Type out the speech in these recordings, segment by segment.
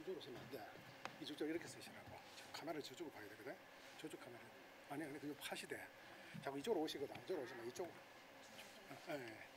이쪽으로 쓰면 안 돼. 이쪽 이렇게 쓰시라고. 카메라 저쪽으로 봐야 되거든. 저쪽 카메라. 아니 그거 팟이 돼. 자꾸 이쪽으로 오시거든. 이쪽으로 오시면 이쪽. 예.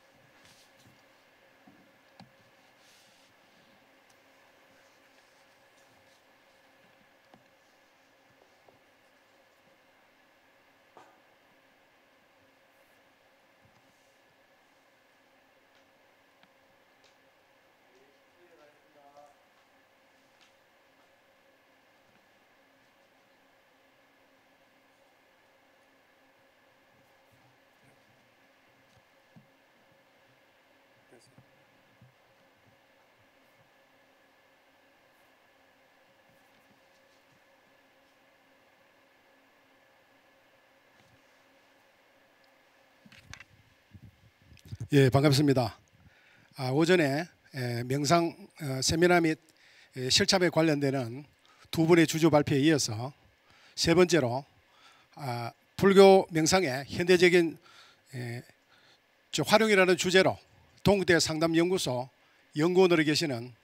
예, 반갑습니다. 오전에 명상 세미나 및 실참에 관련되는 두 분의 주조 발표에 이어서 세 번째로 불교 명상의 현대적인 활용이라는 주제로 동국대 상담연구소 연구원으로 계시는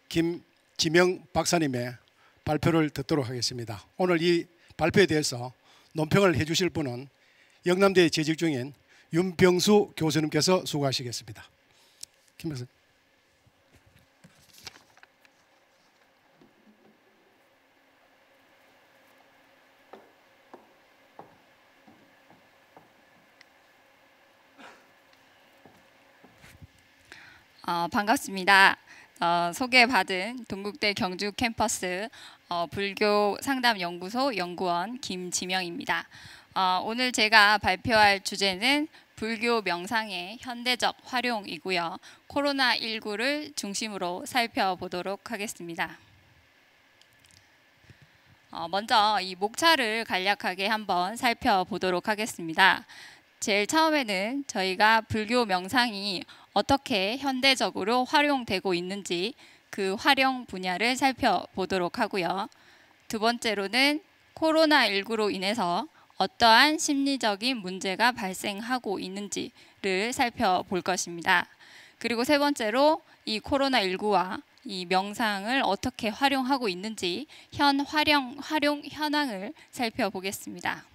김지명 박사님의 발표를 듣도록 하겠습니다. 오늘 이 발표에 대해서 논평을 해주실 분은 영남대에 재직 중인 윤병수 교수님께서 수고하시겠습니다. 김 박사님. 반갑습니다. 소개받은 동국대 경주 캠퍼스 불교 상담연구소 연구원 김지명입니다. 오늘 제가 발표할 주제는 불교 명상의 현대적 활용이고요. 코로나19를 중심으로 살펴보도록 하겠습니다. 먼저 이 목차를 간략하게 한번 살펴보도록 하겠습니다. 제일 처음에는 저희가 불교 명상이 어떻게 현대적으로 활용되고 있는지 그 활용 분야를 살펴보도록 하고요. 두 번째로는 코로나19로 인해서 어떠한 심리적인 문제가 발생하고 있는지를 살펴볼 것입니다. 그리고 세 번째로 이 코로나19와 이 명상을 어떻게 활용하고 있는지 활용 현황을 살펴보겠습니다.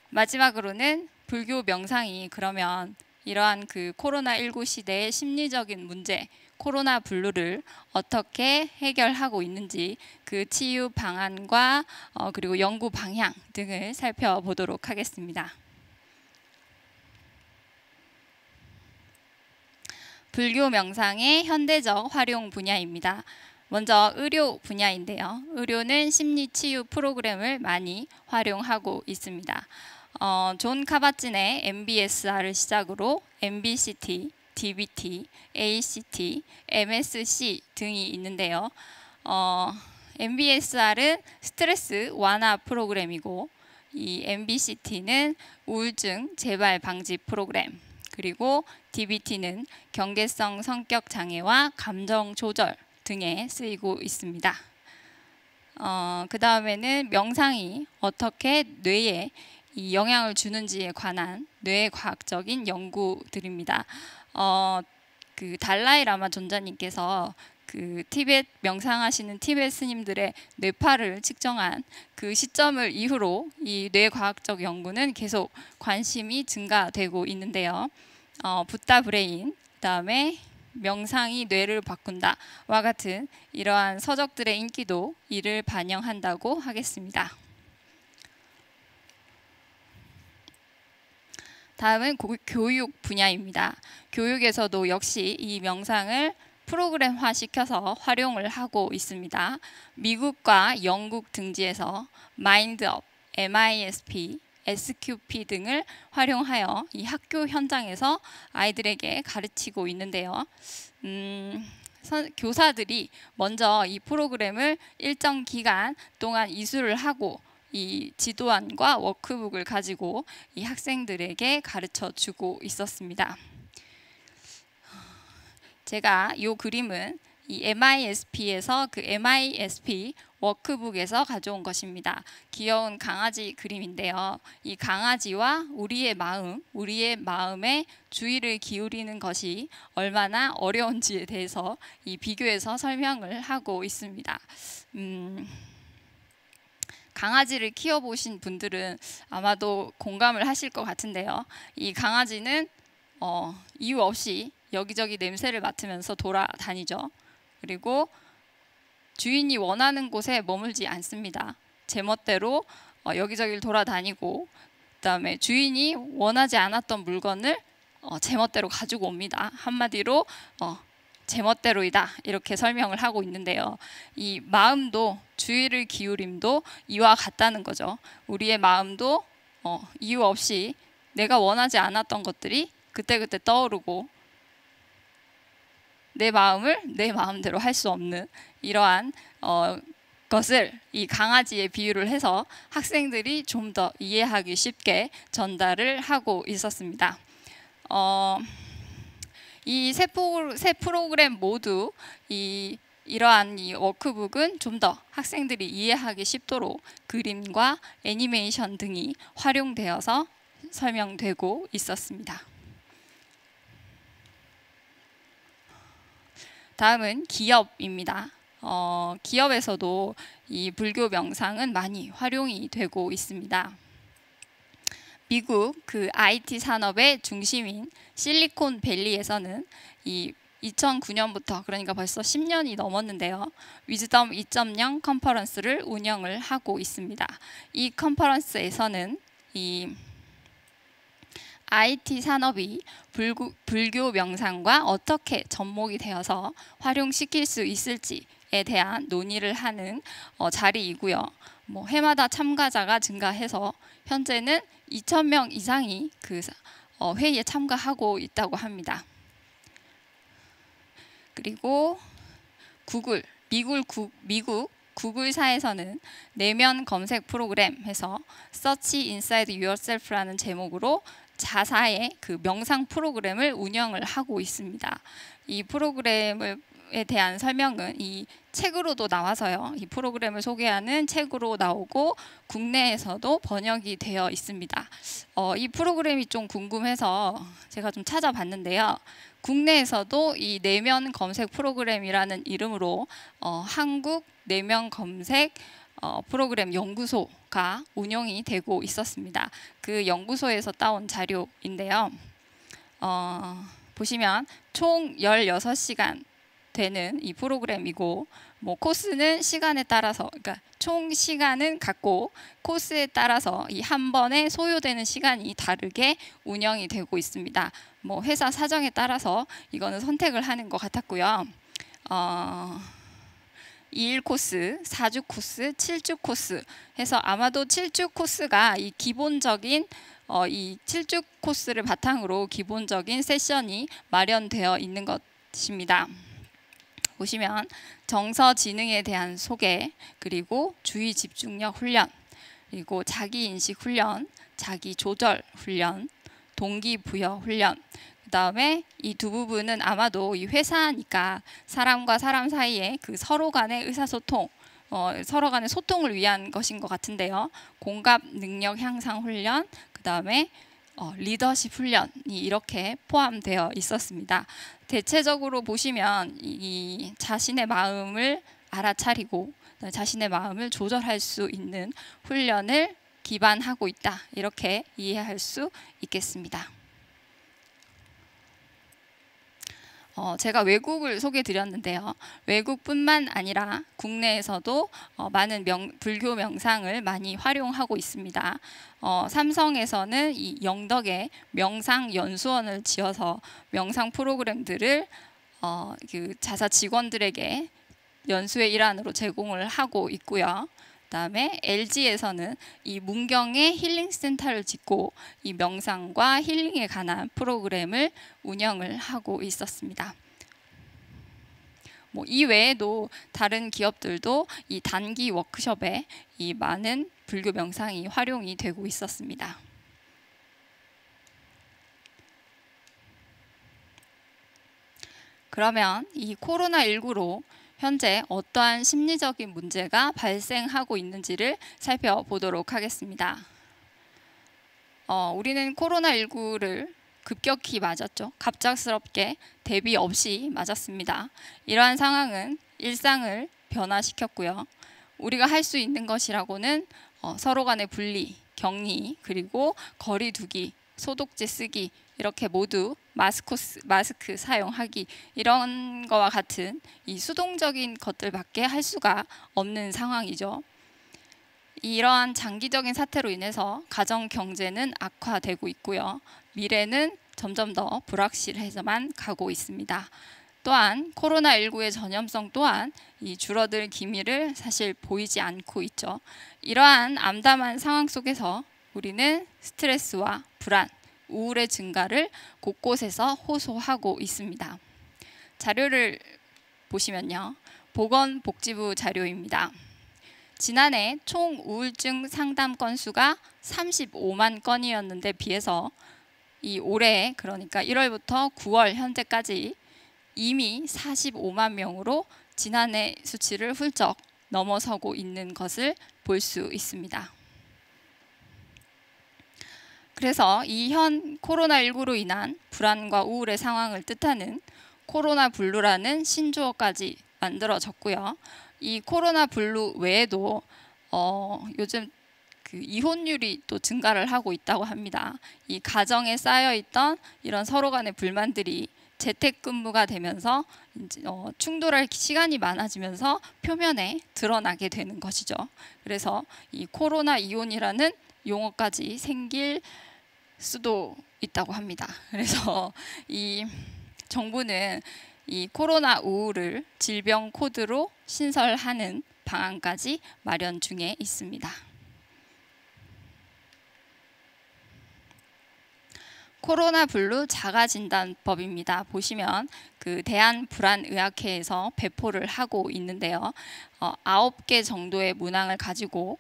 마지막으로는 불교 명상이 그러면 이러한 그 코로나19 시대의 심리적인 문제, 코로나 블루를 어떻게 해결하고 있는지 그 치유 방안과 그리고 연구 방향 등을 살펴보도록 하겠습니다. 불교 명상의 현대적 활용 분야입니다. 먼저 의료 분야인데요. 의료는 심리 치유 프로그램을 많이 활용하고 있습니다. 존 카바진의 MBSR을 시작으로 MBCT, DBT, ACT, MSC 등이 있는데요. MBSR은 스트레스 완화 프로그램이고 이 MBCT는 우울증 재발 방지 프로그램, 그리고 DBT는 경계성 성격 장애와 감정 조절 등에 쓰이고 있습니다. 그 다음에는 명상이 어떻게 뇌에 이 영향을 주는지에 관한 뇌과학적인 연구들입니다. 그 달라이 라마 존자님께서 그 티벳 명상하시는 티벳 스님들의 뇌파를 측정한 그 시점을 이후로 이 뇌과학적 연구는 계속 관심이 증가되고 있는데요. 붓다 브레인, 그다음에 명상이 뇌를 바꾼다와 같은 이러한 서적들의 인기도 이를 반영한다고 하겠습니다. 다음은 교육 분야입니다. 교육에서도 역시 이 명상을 프로그램화 시켜서 활용을 하고 있습니다. 미국과 영국 등지에서 마인드업, MISP, SQP 등을 활용하여 이 학교 현장에서 아이들에게 가르치고 있는데요. 교사들이 먼저 이 프로그램을 일정 기간 동안 이수를 하고 이 지도안과 워크북을 가지고 이 학생들에게 가르쳐 주고 있었습니다. 제가 이 그림은 이 MISP에서 그 MISP 워크북에서 가져온 것입니다. 귀여운 강아지 그림인데요. 이 강아지와 우리의 마음, 우리의 마음에 주의를 기울이는 것이 얼마나 어려운지에 대해서 이 비교해서 설명을 하고 있습니다. 강아지를 키워보신 분들은 아마도 공감을 하실 것 같은데요. 이 강아지는 이유 없이 여기저기 냄새를 맡으면서 돌아다니죠. 그리고 주인이 원하는 곳에 머물지 않습니다. 제멋대로 여기저기를 돌아다니고, 그다음에 주인이 원하지 않았던 물건을 제멋대로 가지고 옵니다. 한마디로 제멋대로이다, 이렇게 설명을 하고 있는데요. 이 마음도, 주의를 기울임도 이와 같다는 거죠. 우리의 마음도 이유 없이 내가 원하지 않았던 것들이 그때그때 떠오르고, 내 마음을 내 마음대로 할 수 없는 이러한 것을 이 강아지에 비유를 해서 학생들이 좀 더 이해하기 쉽게 전달을 하고 있었습니다. 이 세 프로그램 모두 이러한 이 워크북은 좀 더 학생들이 이해하기 쉽도록 그림과 애니메이션 등이 활용되어서 설명되고 있었습니다. 다음은 기업입니다. 기업에서도 이 불교 명상은 많이 활용이 되고 있습니다. 미국 그 IT 산업의 중심인 실리콘밸리에서는 이 2009년부터, 그러니까 벌써 10년이 넘었는데요. 위즈덤 2.0 컨퍼런스를 운영을 하고 있습니다. 이 컨퍼런스에서는 이 IT 산업이 불교 명상과 어떻게 접목이 되어서 활용시킬 수 있을지에 대한 논의를 하는 자리이고요. 해마다 참가자가 증가해서 현재는 2,000명 이상이 그 회의에 참가하고 있다고 합니다. 그리고 미국 구글사에서는 내면 검색 프로그램 해서 Search Inside Yourself라는 제목으로 자사의 그 명상 프로그램을 운영을 하고 있습니다. 이 프로그램에 대한 설명은 이 책으로도 나와서요. 이 프로그램을 소개하는 책으로 나오고 국내에서도 번역이 되어 있습니다. 이 프로그램이 좀 궁금해서 제가 좀 찾아봤는데요. 국내에서도 이 내면 검색 프로그램이라는 이름으로 한국 내면 검색 프로그램 연구소가 운영이 되고 있었습니다. 그 연구소에서 따온 자료인데요. 보시면 총 16시간 되는 이 프로그램이고, 코스는 시간에 따라서, 그러니까 총 시간은 같고 코스에 따라서 이 한 번에 소요되는 시간이 다르게 운영이 되고 있습니다. 회사 사정에 따라서 이거는 선택을 하는 것 같았고요. 2일 코스, 4주 코스, 7주 코스 해서 아마도 7주 코스가 이 기본적인 이 7주 코스를 바탕으로 기본적인 세션이 마련되어 있는 것입니다. 보시면 정서 지능에 대한 소개, 그리고 주의 집중력 훈련, 그리고 자기 인식 훈련, 자기 조절 훈련, 동기부여 훈련. 그다음에 이 두 부분은 아마도 이 회사니까 사람과 사람 사이에 그 서로 간의 의사소통, 서로 간의 소통을 위한 것인 것 같은데요. 공감 능력 향상 훈련, 그다음에 리더십 훈련이 이렇게 포함되어 있었습니다. 대체적으로 보시면 이 자신의 마음을 알아차리고 자신의 마음을 조절할 수 있는 훈련을 기반하고 있다, 이렇게 이해할 수 있겠습니다. 제가 외국을 소개해 드렸는데요. 외국뿐만 아니라 국내에서도 많은 불교 명상을 많이 활용하고 있습니다. 삼성에서는 이 영덕에 명상 연수원을 지어서 명상 프로그램들을 그 자사 직원들에게 연수의 일환으로 제공을 하고 있고요. 그다음에 LG에서는 이 문경에 힐링센터를 짓고 이 명상과 힐링에 관한 프로그램을 운영을 하고 있었습니다. 이 외에도 다른 기업들도 이 단기 워크숍에 이 많은 불교 명상이 활용이 되고 있었습니다. 그러면 이 코로나19로 현재 어떠한 심리적인 문제가 발생하고 있는지를 살펴보도록 하겠습니다. 우리는 코로나19를 급격히 맞았죠. 갑작스럽게 대비 없이 맞았습니다. 이러한 상황은 일상을 변화시켰고요. 우리가 할 수 있는 것이라고는 서로 간의 분리, 격리, 그리고 거리 두기, 소독제 쓰기, 이렇게 모두 마스크 사용하기, 이런 거와 같은 이 수동적인 것들밖에 할 수가 없는 상황이죠. 이러한 장기적인 사태로 인해서 가정 경제는 악화되고 있고요. 미래는 점점 더 불확실해져만 가고 있습니다. 또한 코로나19의 전염성 또한 이 줄어들 기미를 사실 보이지 않고 있죠. 이러한 암담한 상황 속에서 우리는 스트레스와 불안, 우울의 증가를 곳곳에서 호소하고 있습니다. 자료를 보시면요. 보건복지부 자료입니다. 지난해 총 우울증 상담 건수가 35만 건이었는데 비해서 이 올해, 그러니까 1월부터 9월 현재까지 이미 45만 명으로 지난해 수치를 훌쩍 넘어서고 있는 것을 볼 수 있습니다. 그래서 이 현 코로나19로 인한 불안과 우울의 상황을 뜻하는 코로나 블루라는 신조어까지 만들어졌고요. 이 코로나 블루 외에도 요즘 그 이혼율이 또 증가를 하고 있다고 합니다. 이 가정에 쌓여있던 이런 서로 간의 불만들이 재택근무가 되면서 충돌할 시간이 많아지면서 표면에 드러나게 되는 것이죠. 그래서 이 코로나 이혼이라는 용어까지 생길 수도 있다고 합니다. 그래서 이 정부는 이 코로나 우울을 질병 코드로 신설하는 방안까지 마련 중에 있습니다. 코로나 블루 자가진단법입니다. 보시면 그 대한불안의학회에서 배포를 하고 있는데요. 9개 정도의 문항을 가지고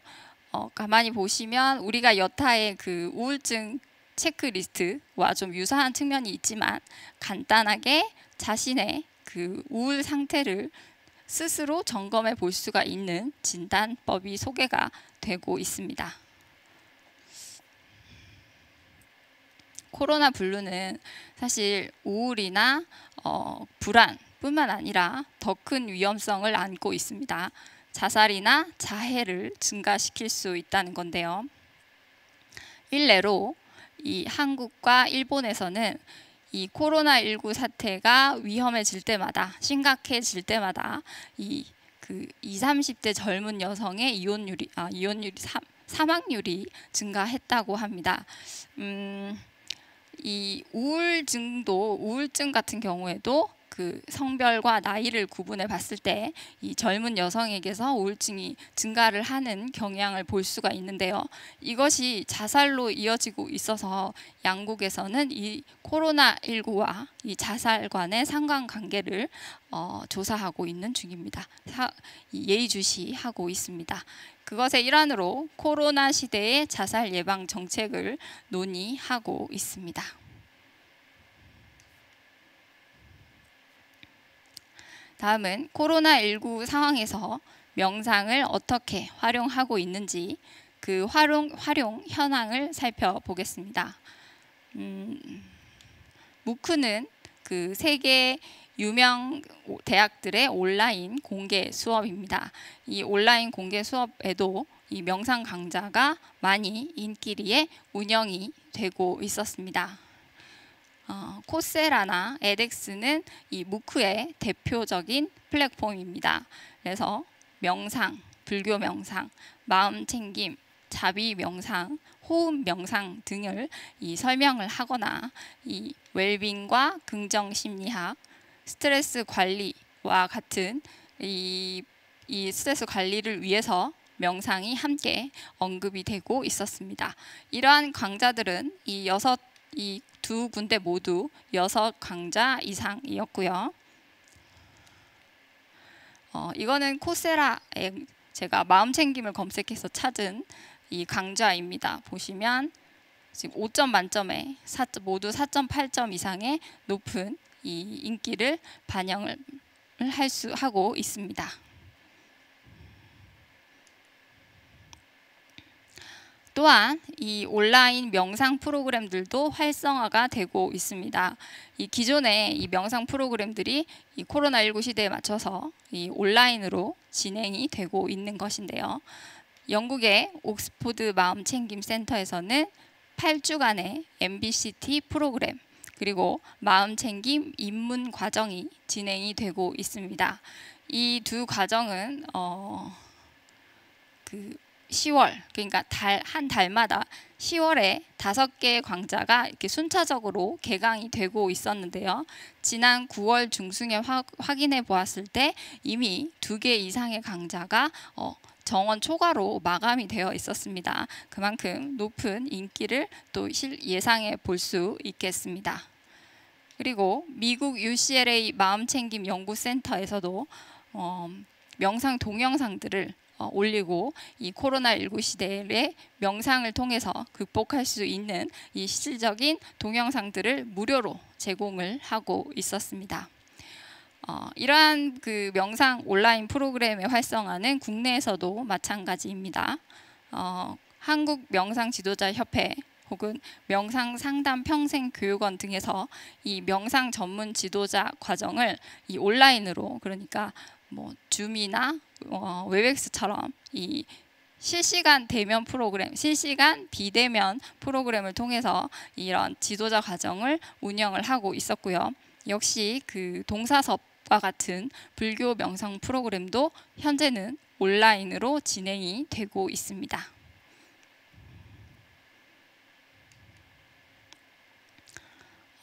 가만히 보시면 우리가 여타의 그 우울증 체크리스트와 좀 유사한 측면이 있지만 간단하게 자신의 그 우울 상태를 스스로 점검해 볼 수가 있는 진단법이 소개가 되고 있습니다. 코로나 블루는 사실 우울이나 불안뿐만 아니라 더 큰 위험성을 안고 있습니다. 자살이나 자해를 증가시킬 수 있다는 건데요. 일례로 이 한국과 일본에서는 이 코로나19 사태가 위험해질 때마다, 심각해질 때마다 이 20, 30대 젊은 여성의 사망률이 증가했다고 합니다. 이 우울증 같은 경우에도 그 성별과 나이를 구분해 봤을 때 이 젊은 여성에게서 우울증이 증가를 하는 경향을 볼 수가 있는데요. 이것이 자살로 이어지고 있어서 양국에서는 이 코로나19와 이 자살 간의 상관관계를 조사하고 있는 중입니다. 예의주시하고 있습니다. 그것의 일환으로 코로나 시대의 자살 예방 정책을 논의하고 있습니다. 다음은 코로나19 상황에서 명상을 어떻게 활용하고 있는지 그 활용 현황을 살펴보겠습니다. 무크는 그 세계 유명 대학들의 온라인 공개 수업입니다. 이 온라인 공개 수업에도 이 명상 강좌가 많이 인기리에 운영이 되고 있었습니다. 코세라나 에덱스는 이 무크의 대표적인 플랫폼입니다. 그래서 명상, 불교 명상, 마음 챙김, 자비 명상, 호흡 명상 등을 이 설명을 하거나 이 웰빙과 긍정 심리학, 스트레스 관리와 같은 이 스트레스 관리를 위해서 명상이 함께 언급이 되고 있었습니다. 이러한 강좌들은 이 두 군데 모두 6강좌 이상이었고요. 이거는 코세라에 제가 마음챙김을 검색해서 찾은 이 강좌입니다. 보시면 지금 5점 만점에 모두 4.8점 이상의 높은 이 인기를 반영을 하고 있습니다. 또한 이 온라인 명상 프로그램들도 활성화가 되고 있습니다. 이 기존의 이 명상 프로그램들이 이 코로나19 시대에 맞춰서 이 온라인으로 진행이 되고 있는 것인데요. 영국의 옥스포드 마음챙김 센터에서는 8주간의 MBCT 프로그램 그리고 마음챙김 입문 과정이 진행이 되고 있습니다. 이 두 과정은 10월, 그러니까 한 달마다 10월에 5개의 강좌가 이렇게 순차적으로 개강이 되고 있었는데요. 지난 9월 중순에 확인해 보았을 때 이미 2개 이상의 강좌가 정원 초과로 마감이 되어 있었습니다. 그만큼 높은 인기를 또 예상해 볼 수 있겠습니다. 그리고 미국 UCLA 마음챙김 연구센터에서도 명상 동영상들을 올리고 이 코로나19 시대에 명상을 통해서 극복할 수 있는 이 실질적인 동영상들을 무료로 제공을 하고 있었습니다. 이러한 그 명상 온라인 프로그램의 활성화는 국내에서도 마찬가지입니다. 한국 명상 지도자 협회 혹은 명상 상담 평생 교육원 등에서 이 명상 전문 지도자 과정을 이 온라인으로, 그러니까 뭐 줌이나 웨벡스처럼 이 실시간 대면 프로그램, 실시간 비대면 프로그램을 통해서 이런 지도자 과정을 운영을 하고 있었고요. 역시 그 동사섭과 같은 불교 명상 프로그램도 현재는 온라인으로 진행이 되고 있습니다.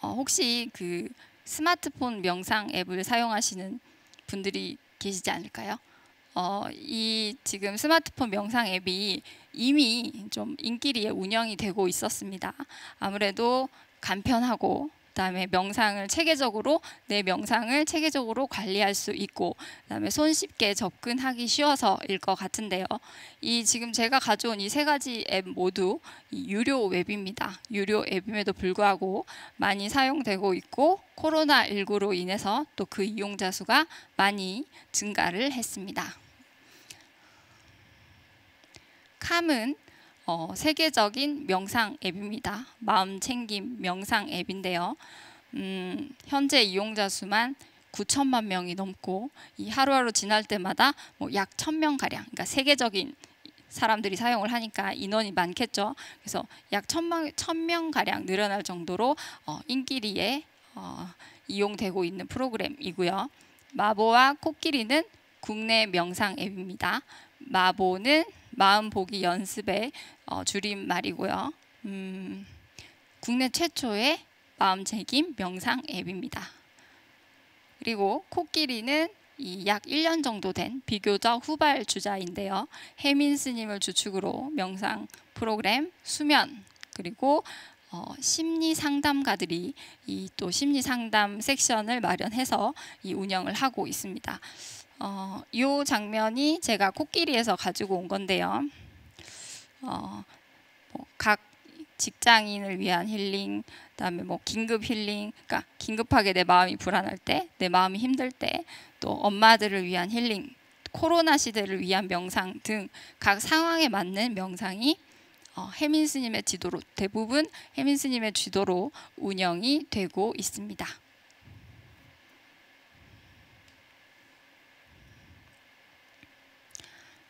혹시 그 스마트폰 명상 앱을 사용하시는 분들이 계시지 않을까요? 이 지금 스마트폰 명상 앱이 이미 좀 인기리에 운영이 되고 있었습니다. 아무래도 간편하고 그다음에 명상을 체계적으로 내 명상을 체계적으로 관리할 수 있고 그다음에 손쉽게 접근하기 쉬워서일 것 같은데요. 이 지금 제가 가져온 이 3가지 앱 모두 유료 앱입니다. 유료 앱임에도 불구하고 많이 사용되고 있고 코로나19로 인해서 또 그 이용자 수가 많이 증가를 했습니다. 캄은 세계적인 명상 앱입니다. 마음챙김 명상 앱인데요. 현재 이용자 수만 9천만 명이 넘고 이 하루하루 지날 때마다 약 1,000명 가량, 그러니까 세계적인 사람들이 사용을 하니까 인원이 많겠죠. 그래서 약 1,000명 가량 늘어날 정도로 인기리에 이용되고 있는 프로그램이고요. 마보와 코끼리는 국내 명상 앱입니다. 마보는 마음 보기 연습의 줄임말이고요. 국내 최초의 마음챙김 명상 앱입니다. 그리고 코끼리는 약 1년 정도 된 비교적 후발주자인데요. 혜민 스님을 주축으로 명상 프로그램, 수면, 그리고 심리 상담가들이 또 심리 상담 섹션을 마련해서 운영을 하고 있습니다. 이 장면이 제가 코끼리에서 가지고 온 건데요. 각 직장인을 위한 힐링, 그다음에 긴급 힐링, 그러니까 긴급하게 내 마음이 불안할 때, 내 마음이 힘들 때, 또 엄마들을 위한 힐링, 코로나 시대를 위한 명상 등 각 상황에 맞는 명상이 혜민 스님의 지도로, 대부분 혜민 스님의 지도로 운영이 되고 있습니다.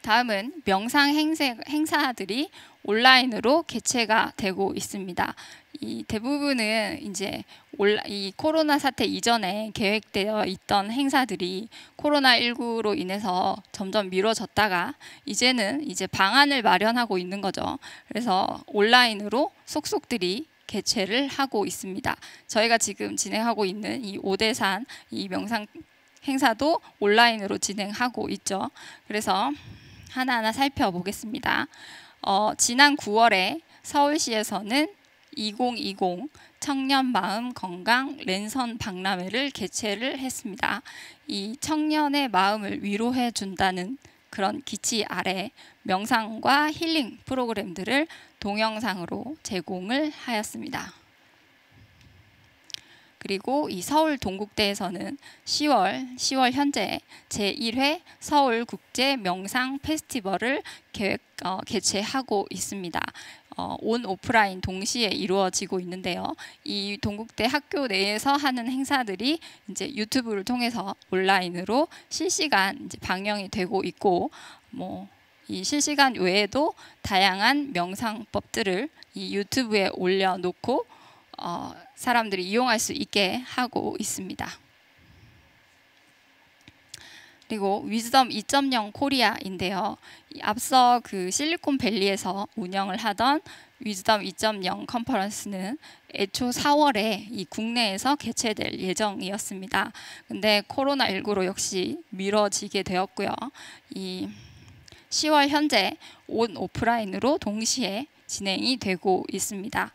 다음은 명상 행사들이 온라인으로 개최가 되고 있습니다. 이 대부분은 이제 이 코로나 사태 이전에 계획되어 있던 행사들이 코로나19로 인해서 점점 미뤄졌다가 이제는 방안을 마련하고 있는 거죠. 그래서 온라인으로 속속들이 개최를 하고 있습니다. 저희가 지금 진행하고 있는 이 오대산 이 명상 행사도 온라인으로 진행하고 있죠. 그래서 하나하나 살펴보겠습니다. 지난 9월에 서울시에서는 2020 청년 마음 건강 랜선 박람회를 개최를 했습니다. 이 청년의 마음을 위로해 준다는 그런 기치 아래 명상과 힐링 프로그램들을 동영상으로 제공을 하였습니다. 그리고 이 서울 동국대에서는 10월 현재 제1회 서울 국제 명상 페스티벌을 개최하고 있습니다. 온 오프라인 동시에 이루어지고 있는데요. 이 동국대 학교 내에서 하는 행사들이 이제 유튜브를 통해서 온라인으로 실시간 이제 방영이 되고 있고, 이 실시간 외에도 다양한 명상법들을 이 유튜브에 올려놓고 사람들이 이용할 수 있게 하고 있습니다. 그리고 위즈덤 2.0 코리아인데요. 앞서 그 실리콘밸리에서 운영을 하던 위즈덤 2.0 컨퍼런스는 애초 4월에 이 국내에서 개최될 예정이었습니다. 근데 코로나19로 역시 미뤄지게 되었고요. 이 10월 현재 온 오프라인으로 동시에 진행이 되고 있습니다.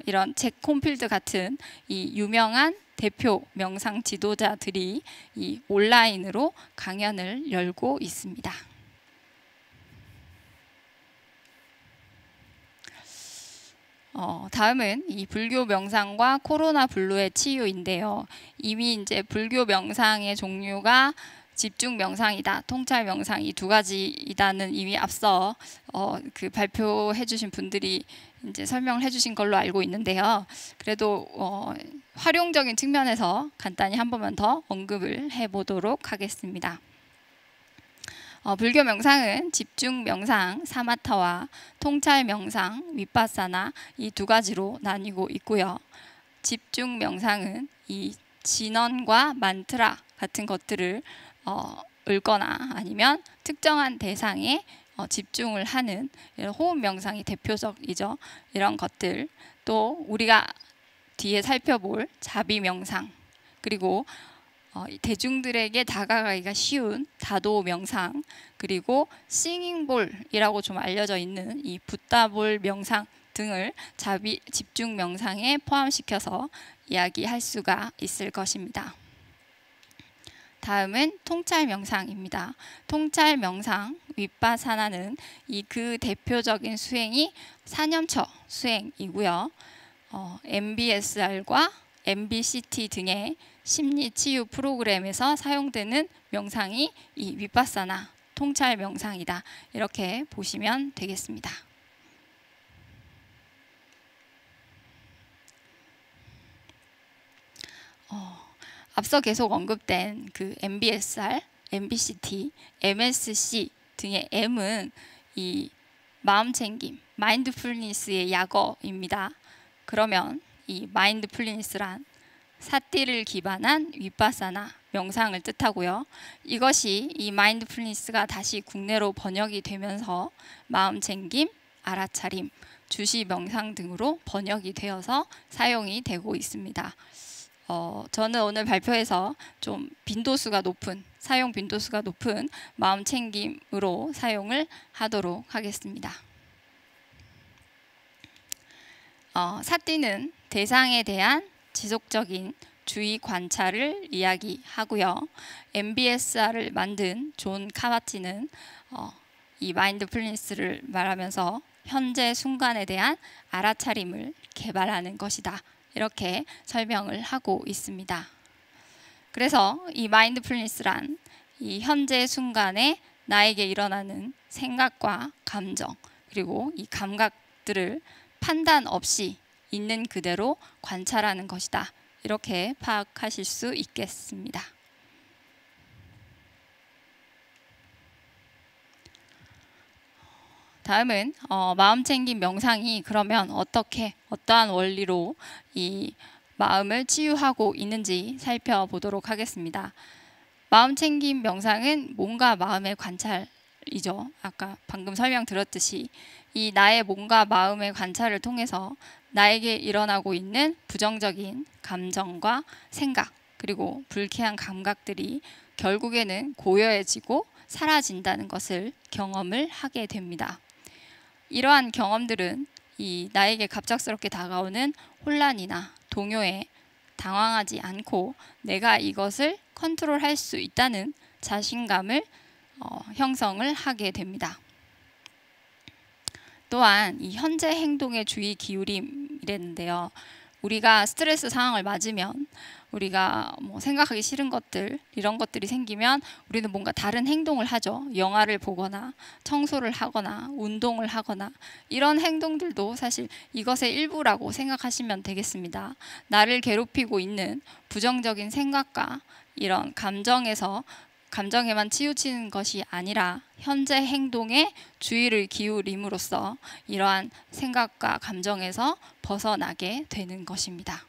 이런 잭 콘필드 같은 이 유명한 대표 명상 지도자들이 이 온라인으로 강연을 열고 있습니다. 다음은 이 불교 명상과 코로나 블루의 치유인데요. 이미 이제 불교 명상의 종류가 집중 명상이다, 통찰 명상 이 두 가지이다는 이미 앞서 그 발표해 주신 분들이 이제 설명을 해주신 걸로 알고 있는데요. 그래도 활용적인 측면에서 간단히 한 번만 더 언급을 해보도록 하겠습니다. 불교 명상은 집중 명상, 사마타와 통찰 명상, 위파사나 이 두 가지로 나뉘고 있고요. 집중 명상은 이 진언과 만트라 같은 것들을 읽거나 아니면 특정한 대상에 집중을 하는 호흡 명상이 대표적이죠. 이런 것들, 또 우리가 뒤에 살펴볼 자비 명상, 그리고 대중들에게 다가가기가 쉬운 다도 명상, 그리고 싱잉볼이라고 좀 알려져 있는 이 붓다볼 명상 등을 집중 명상에 포함시켜서 이야기할 수가 있을 것입니다. 다음은 통찰 명상입니다. 통찰 명상, 위파사나는 그 대표적인 수행이 사념처 수행이고요. MBSR과 MBCT 등의 심리 치유 프로그램에서 사용되는 명상이 이 위파사나 통찰 명상이다. 이렇게 보시면 되겠습니다. 앞서 계속 언급된 그 MBSR, MBCT, MSC 등의 M은 이 마음챙김, 마인드풀니스의 약어입니다. 그러면 이 마인드풀니스란 사띠를 기반한 위파사나 명상을 뜻하고요. 이것이 이 마인드풀니스가 다시 국내로 번역이 되면서 마음챙김, 알아차림, 주시 명상 등으로 번역이 되어서 사용이 되고 있습니다. 저는 오늘 발표에서 좀 사용 빈도수가 높은 마음챙김으로 사용을 하도록 하겠습니다. 사띠는 대상에 대한 지속적인 주의 관찰을 이야기하고요. MBSR을 만든 존 카바치는 이 마인드풀니스를 말하면서 현재 순간에 대한 알아차림을 개발하는 것이다. 이렇게 설명을 하고 있습니다. 그래서 이 마인드풀니스란 이 현재 순간에 나에게 일어나는 생각과 감정, 그리고 이 감각들을 판단 없이 있는 그대로 관찰하는 것이다. 이렇게 파악하실 수 있겠습니다. 다음은 마음챙김 명상이 그러면 어떠한 원리로 이 마음을 치유하고 있는지 살펴보도록 하겠습니다. 마음챙김 명상은 몸과 마음의 관찰이죠. 아까 방금 설명드렸듯이 이 나의 몸과 마음의 관찰을 통해서 나에게 일어나고 있는 부정적인 감정과 생각, 그리고 불쾌한 감각들이 결국에는 고요해지고 사라진다는 것을 경험을 하게 됩니다. 이러한 경험들은 이 나에게 갑작스럽게 다가오는 혼란이나 동요에 당황하지 않고 내가 이것을 컨트롤할 수 있다는 자신감을 형성을 하게 됩니다. 또한 이 현재 행동에 주의 기울임이랬는데요. 우리가 스트레스 상황을 맞으면 우리가 뭐 생각하기 싫은 것들 이런 것들이 생기면 우리는 뭔가 다른 행동을 하죠. 영화를 보거나 청소를 하거나 운동을 하거나 이런 행동들도 사실 이것의 일부라고 생각하시면 되겠습니다. 나를 괴롭히고 있는 부정적인 생각과 이런 감정에만 치우치는 것이 아니라 현재 행동에 주의를 기울임으로써 이러한 생각과 감정에서 벗어나게 되는 것입니다.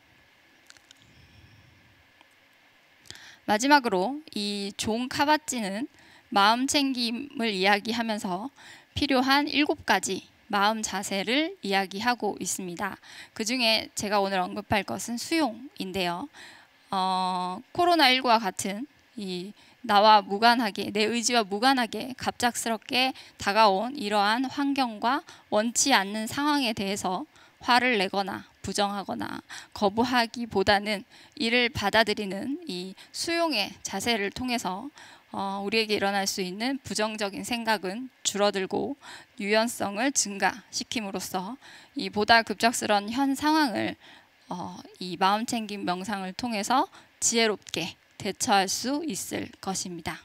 마지막으로 이 존 카바찌는 마음 챙김을 이야기하면서 필요한 7가지 마음 자세를 이야기하고 있습니다. 그 중에 제가 오늘 언급할 것은 수용인데요. 코로나19와 같은 나와 무관하게, 내 의지와 무관하게 갑작스럽게 다가온 이러한 환경과 원치 않는 상황에 대해서 화를 내거나 부정하거나 거부하기보다는 이를 받아들이는 이 수용의 자세를 통해서 우리에게 일어날 수 있는 부정적인 생각은 줄어들고 유연성을 증가시킴으로써 이 보다 급작스러운 현 상황을 이 마음챙김 명상을 통해서 지혜롭게 대처할 수 있을 것입니다.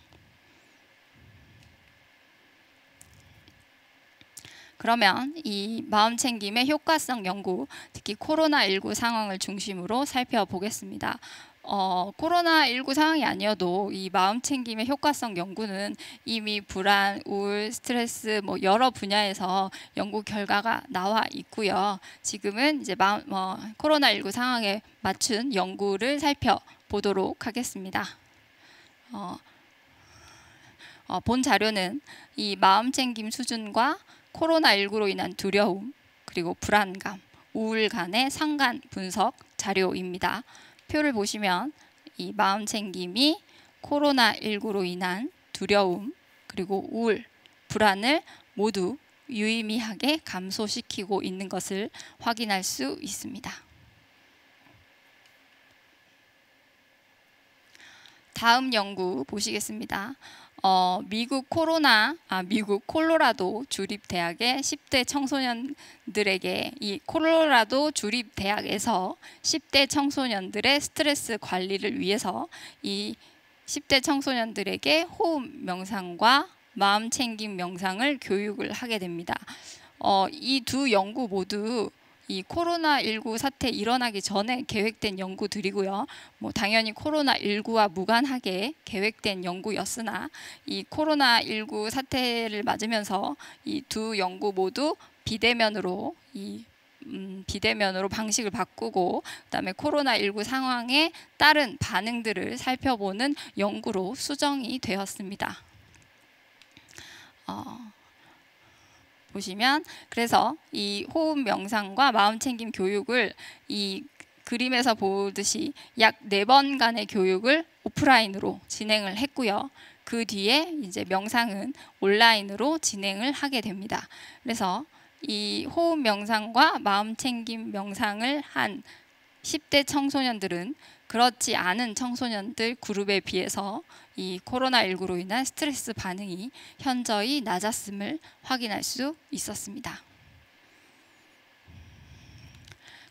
그러면 이 마음챙김의 효과성 연구, 특히 코로나19 상황을 중심으로 살펴보겠습니다. 코로나19 상황이 아니어도 이 마음챙김의 효과성 연구는 이미 불안, 우울, 스트레스 여러 분야에서 연구 결과가 나와 있고요. 지금은 이제 코로나19 상황에 맞춘 연구를 살펴보도록 하겠습니다. 본 자료는 이 마음챙김 수준과 코로나19로 인한 두려움, 그리고 불안감, 우울 간의 상관 분석 자료입니다. 표를 보시면 이 마음챙김이 코로나19로 인한 두려움, 그리고 우울, 불안을 모두 유의미하게 감소시키고 있는 것을 확인할 수 있습니다. 다음 연구 보시겠습니다. 미국 콜로라도 주립대학의 10대 청소년들에게 이 콜로라도 주립대학에서 10대 청소년들의 스트레스 관리를 위해서 이 10대 청소년들에게 호흡 명상과 마음챙김 명상을 교육을 하게 됩니다. 이 두 연구 모두 이 코로나19 사태 일어나기 전에 계획된 연구들이고요. 당연히 코로나19와 무관하게 계획된 연구였으나 이 코로나19 사태를 맞으면서 이 두 연구 모두 비대면으로 방식을 바꾸고 그다음에 코로나19 상황에 따른 반응들을 살펴보는 연구로 수정이 되었습니다. 보시면 그래서 이 호흡 명상과 마음챙김 교육을 이 그림에서 보듯이 약 4번간의 교육을 오프라인으로 진행을 했고요. 그 뒤에 이제 명상은 온라인으로 진행을 하게 됩니다. 그래서 이 호흡 명상과 마음챙김 명상을 한 10대 청소년들은 그렇지 않은 청소년들 그룹에 비해서 이 코로나19로 인한 스트레스 반응이 현저히 낮았음을 확인할 수 있었습니다.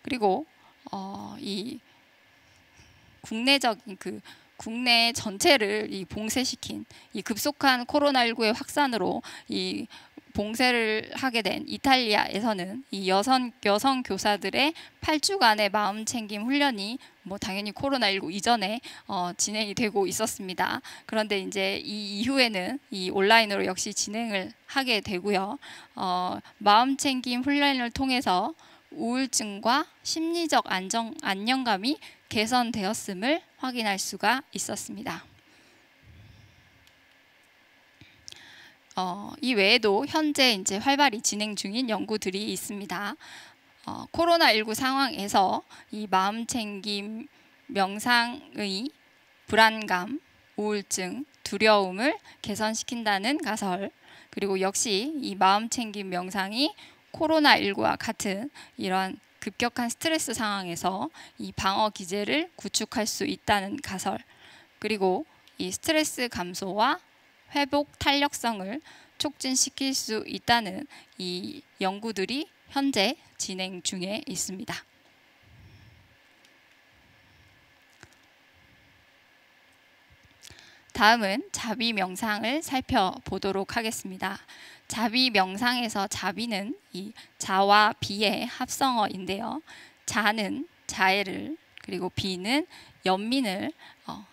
그리고 이 국내적인 국내 전체를 봉쇄시킨 이 급속한 코로나19의 확산으로 이 봉쇄를 하게 된 이탈리아에서는 이 여성 교사들의 8주간의 마음챙김 훈련이 당연히 코로나19 이전에 진행이 되고 있었습니다. 그런데 이제 이 이후에는 이 온라인으로 역시 진행을 하게 되고요. 마음챙김 훈련을 통해서 우울증과 심리적 안정감이 개선되었음을 확인할 수가 있었습니다. 이 외에도 현재 이제 활발히 진행 중인 연구들이 있습니다. 코로나19 상황에서 이 마음챙김 명상의 불안감, 우울증, 두려움을 개선시킨다는 가설, 그리고 역시 이 마음챙김 명상이 코로나19와 같은 이러한 급격한 스트레스 상황에서 이 방어 기제를 구축할 수 있다는 가설, 그리고 이 스트레스 감소와 회복 탄력성을 촉진시킬 수 있다는 이 연구들이 현재 진행 중에 있습니다. 다음은 자비 명상을 살펴보도록 하겠습니다. 자비 명상에서 자비는 이 자와 비의 합성어인데요. 자는 자애를, 그리고 비는 연민을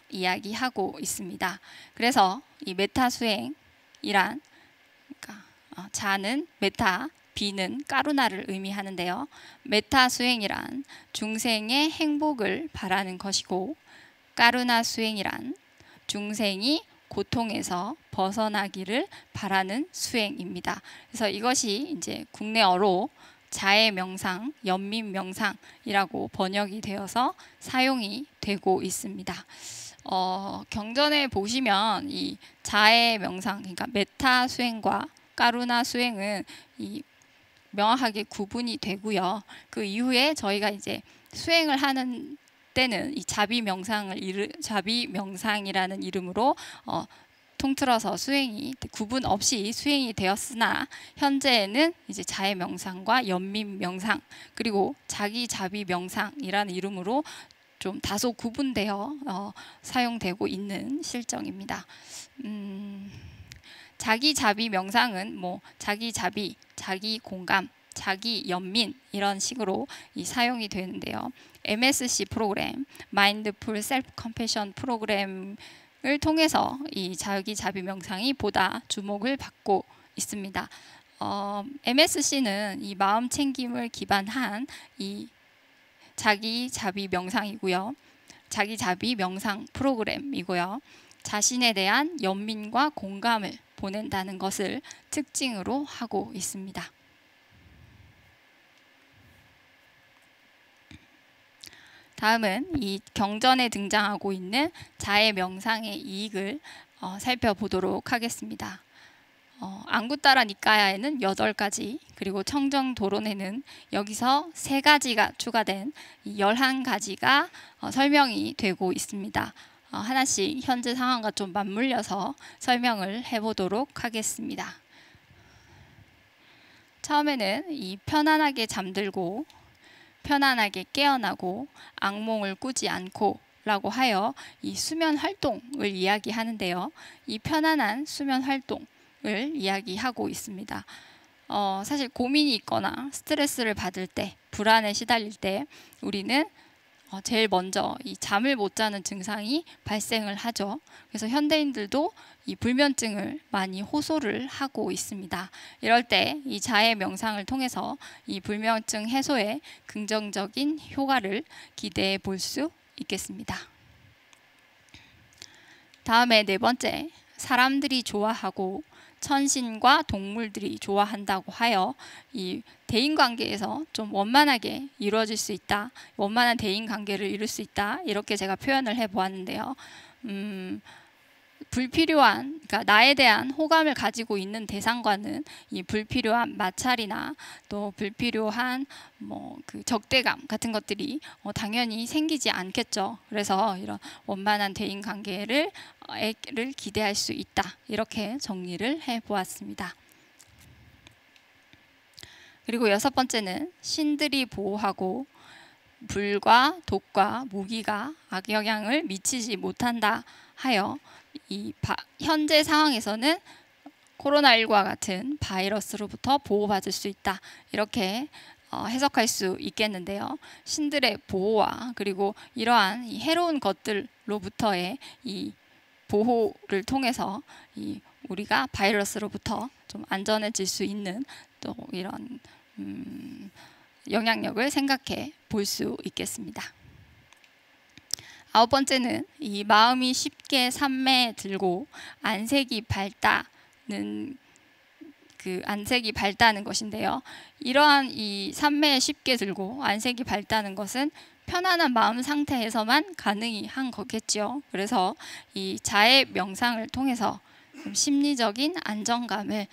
이야기하고 있습니다. 그래서 이 메타 수행이란, 그러니까 자는 메타, 비는 까루나를 의미하는데요. 메타 수행이란 중생의 행복을 바라는 것이고, 까루나 수행이란 중생이 고통에서 벗어나기를 바라는 수행입니다. 그래서 이것이 이제 국내어로 자애 명상, 연민 명상이라고 번역이 되어서 사용이 되고 있습니다. 경전에 보시면 이 자애 명상, 그러니까 메타 수행과 까루나 수행은 이 명확하게 구분이 되고요. 그 이후에 저희가 이제 수행을 하는 때는 이 자비 명상이라는 이름으로 통틀어서 수행이 구분 없이 수행이 되었으나, 현재에는 이제 자애 명상과 연민 명상, 그리고 자기 자비 명상이라는 이름으로 좀 다소 구분되어 사용되고 있는 실정입니다. 자기 자비 명상은 뭐 자기 자비, 자기 공감, 자기 연민 이런 식으로 사용이 되는데요. MSC 프로그램, 마인드풀 셀프 컴패션 프로그램을 통해서 이 자기 자비 명상이 보다 주목을 받고 있습니다. MSC는 이 마음 챙김을 기반한 이 자기 자비 명상이고요. 자기 자비 명상 프로그램이고요. 자신에 대한 연민과 공감을 보낸다는 것을 특징으로 하고 있습니다. 다음은 이 경전에 등장하고 있는 자애 명상의 이익을 살펴보도록 하겠습니다. 앙구따라 니까야에는 8가지, 그리고 청정도론에는 여기서 3가지가 추가된 11가지가 설명이 되고 있습니다. 하나씩 현재 상황과 좀 맞물려서 설명을 해보도록 하겠습니다. 처음에는 이 편안하게 잠들고 편안하게 깨어나고 악몽을 꾸지 않고 라고 하여 이 수면 활동을 이야기하는데요. 이 편안한 수면 활동을 이야기하고 있습니다. 사실 고민이 있거나 스트레스를 받을 때, 불안에 시달릴 때 우리는 제일 먼저 이 잠을 못 자는 증상이 발생을 하죠. 그래서 현대인들도 이 불면증을 많이 호소를 하고 있습니다. 이럴 때 이 자애 명상을 통해서 이 불면증 해소에 긍정적인 효과를 기대해 볼 수 있겠습니다. 다음에 4번째, 사람들이 좋아하고 천신과 동물들이 좋아한다고 하여 이 대인관계에서 좀 원만하게 이루어질 수 있다, 원만한 대인관계를 이룰 수 있다, 이렇게 제가 표현을 해보았는데요. 불필요한, 그러니까 나에 대한 호감을 가지고 있는 대상과는 이 불필요한 마찰이나 또 불필요한 그 적대감 같은 것들이 당연히 생기지 않겠죠. 그래서 이런 원만한 대인 관계를 기대할 수 있다, 이렇게 정리를 해보았습니다. 그리고 6번째는 신들이 보호하고 불과 독과 무기가 악영향을 미치지 못한다 하여 이 현재 상황에서는 코로나19와 같은 바이러스로부터 보호받을 수 있다, 이렇게 해석할 수 있겠는데요. 신들의 보호와 그리고 이러한 이 해로운 것들로부터의 이 보호를 통해서 우리가 바이러스로부터 좀 안전해질 수 있는 또 이런 영향력을 생각해 볼 수 있겠습니다. 9번째는 이 마음이 쉽게 산매에 들고 안색이 밝다는 것인데요. 이러한 이 산매에 쉽게 들고 안색이 밝다는 것은 편안한 마음 상태에서만 가능한 거겠죠. 그래서 이 자애 명상을 통해서 심리적인 안정감을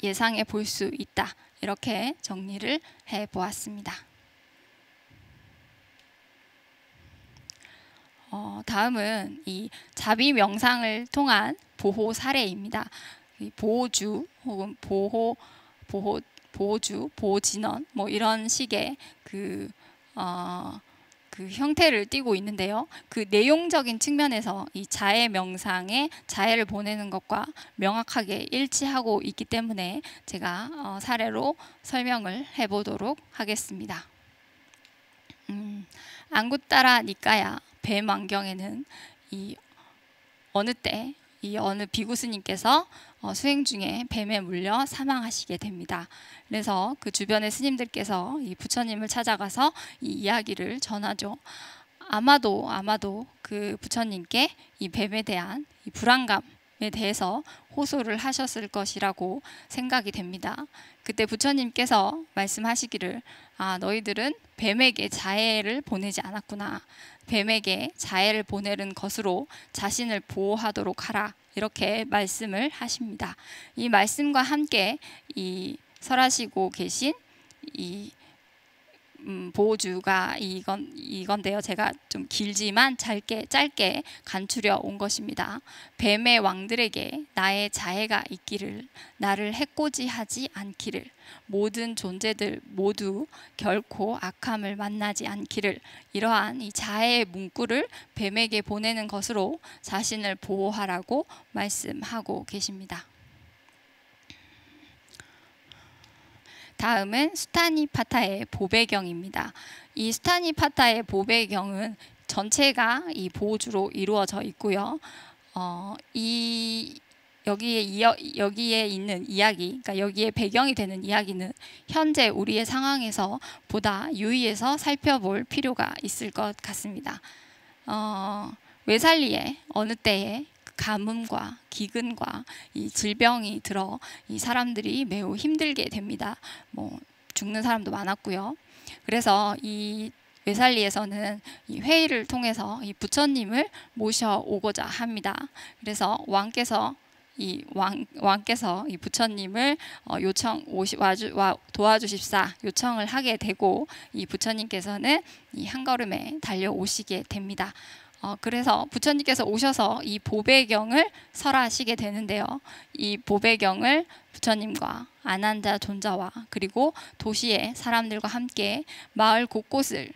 예상해 볼 수 있다, 이렇게 정리를 해 보았습니다. 다음은 이 자비 명상을 통한 보호 사례입니다. 보호주 혹은 보호주, 보호진원 이런 식의 그 그 형태를 띠고 있는데요. 그 내용적인 측면에서 이 자해 명상에 자해를 보내는 것과 명확하게 일치하고 있기 때문에 제가 사례로 설명을 해보도록 하겠습니다. 안구따라 니까야 뱀왕경에는 이 어느 때 이 어느 비구스님께서 수행 중에 뱀에 물려 사망하시게 됩니다. 그래서 그 주변의 스님들께서 이 부처님을 찾아가서 이 이야기를 전하죠. 아마도 그 부처님께 이 뱀에 대한 이 불안감에 대해서 호소를 하셨을 것이라고 생각이 됩니다. 그때 부처님께서 말씀하시기를 너희들은 뱀에게 자해를 보내지 않았구나. 뱀에게 자해를 보내는 것으로 자신을 보호하도록 하라. 이렇게 말씀을 하십니다. 이 말씀과 함께 이 설하시고 계신 이 보호주가 이건데요. 제가 좀 길지만 짧게 간추려 온 것입니다. 뱀의 왕들에게 나의 자해가 있기를, 나를 해코지하지 않기를, 모든 존재들 모두 결코 악함을 만나지 않기를, 이러한 이 자해의 문구를 뱀에게 보내는 것으로 자신을 보호하라고 말씀하고 계십니다. 다음은 수타니파타의 보배경입니다. 이 수타니파타의 보배경은 전체가 이 보호주로 이루어져 있고요. 여기에 있는 이야기, 그러니까 여기에 배경이 되는 이야기는 현재 우리의 상황에서 보다 유의해서 살펴볼 필요가 있을 것 같습니다. 외살리에 어느 때에 가뭄과 기근과 이 질병이 들어 이 사람들이 매우 힘들게 됩니다. 죽는 사람도 많았고요. 그래서 이 외살리에서는 이 회의를 통해서 이 부처님을 모셔오고자 합니다. 그래서 왕께서 이 부처님을 도와주십사 요청을 하게 되고, 이 부처님께서는 이 한 걸음에 달려오시게 됩니다. 그래서 부처님께서 오셔서 이 보배경을 설하시게 되는데요. 이 보배경을 부처님과 아난자 존자와 그리고 도시의 사람들과 함께 마을 곳곳을